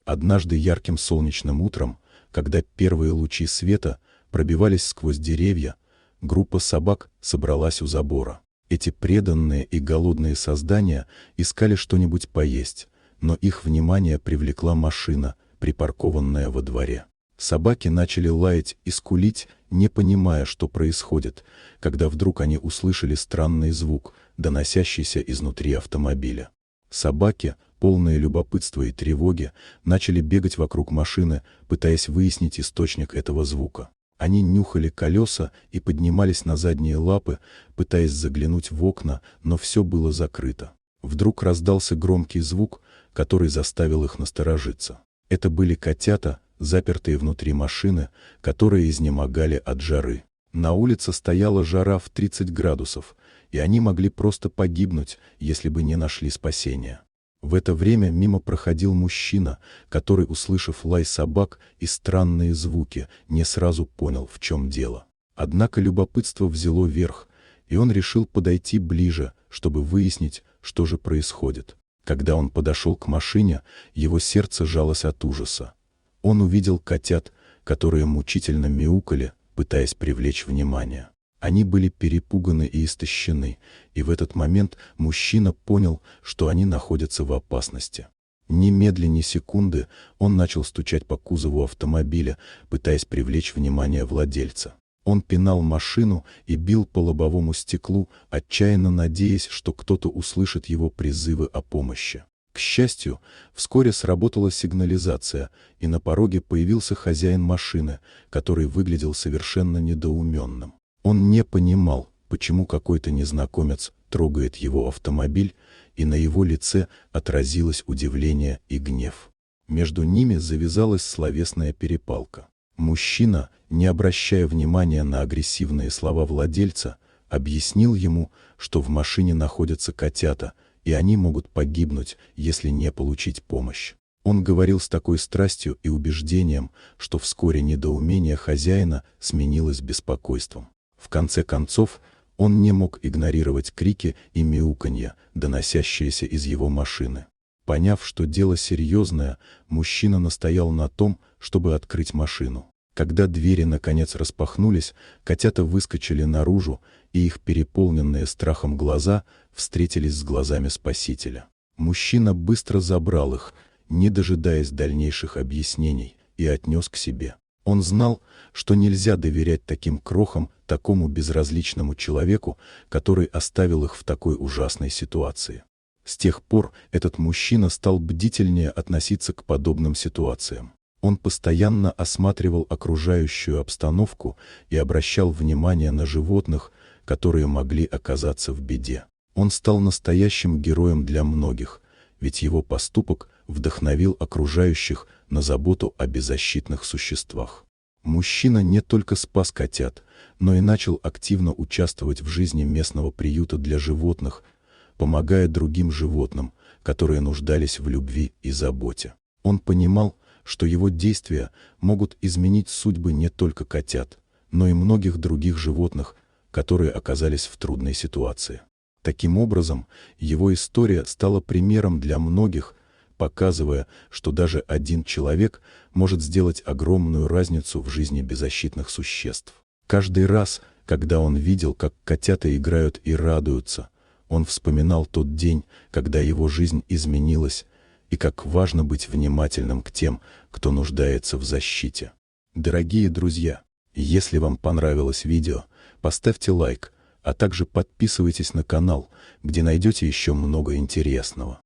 Однажды ярким солнечным утром, когда первые лучи света пробивались сквозь деревья, группа собак собралась у забора. Эти преданные и голодные создания искали что-нибудь поесть, но их внимание привлекла машина, припаркованная во дворе. Собаки начали лаять и скулить, не понимая, что происходит, когда вдруг они услышали странный звук, доносящийся изнутри автомобиля. Собаки, полные любопытства и тревоги, начали бегать вокруг машины, пытаясь выяснить источник этого звука. Они нюхали колеса и поднимались на задние лапы, пытаясь заглянуть в окна, но все было закрыто. Вдруг раздался громкий звук, который заставил их насторожиться. Это были котята, запертые внутри машины, которые изнемогали от жары. На улице стояла жара в 30 градусов, и они могли просто погибнуть, если бы не нашли спасения. В это время мимо проходил мужчина, который, услышав лай собак и странные звуки, не сразу понял, в чем дело. Однако любопытство взяло верх, и он решил подойти ближе, чтобы выяснить, что же происходит. Когда он подошел к машине, его сердце сжалось от ужаса. Он увидел котят, которые мучительно мяукали, пытаясь привлечь внимание. Они были перепуганы и истощены, и в этот момент мужчина понял, что они находятся в опасности. Ни медленнее секунды он начал стучать по кузову автомобиля, пытаясь привлечь внимание владельца. Он пинал машину и бил по лобовому стеклу, отчаянно надеясь, что кто-то услышит его призывы о помощи. К счастью, вскоре сработала сигнализация, и на пороге появился хозяин машины, который выглядел совершенно недоуменным. Он не понимал, почему какой-то незнакомец трогает его автомобиль, и на его лице отразилось удивление и гнев. Между ними завязалась словесная перепалка. Мужчина, не обращая внимания на агрессивные слова владельца, объяснил ему, что в машине находятся котята, и они могут погибнуть, если не получить помощь. Он говорил с такой страстью и убеждением, что вскоре недоумение хозяина сменилось беспокойством. В конце концов, он не мог игнорировать крики и мяуканье, доносящиеся из его машины. Поняв, что дело серьезное, мужчина настоял на том, чтобы открыть машину. Когда двери наконец распахнулись, котята выскочили наружу, и их переполненные страхом глаза встретились с глазами спасителя. Мужчина быстро забрал их, не дожидаясь дальнейших объяснений, и отнес к себе. Он знал, что нельзя доверять таким крохам такому безразличному человеку, который оставил их в такой ужасной ситуации. С тех пор этот мужчина стал бдительнее относиться к подобным ситуациям. Он постоянно осматривал окружающую обстановку и обращал внимание на животных, которые могли оказаться в беде. Он стал настоящим героем для многих, ведь его поступок вдохновил окружающих на заботу о беззащитных существах. Мужчина не только спас котят, но и начал активно участвовать в жизни местного приюта для животных, помогая другим животным, которые нуждались в любви и заботе. Он понимал, что его действия могут изменить судьбы не только котят, но и многих других животных, которые оказались в трудной ситуации. Таким образом, его история стала примером для многих, показывая, что даже один человек может сделать огромную разницу в жизни беззащитных существ. Каждый раз, когда он видел, как котята играют и радуются, он вспоминал тот день, когда его жизнь изменилась, и как важно быть внимательным к тем, кто нуждается в защите. Дорогие друзья, если вам понравилось видео, поставьте лайк, а также подписывайтесь на канал, где найдете еще много интересного.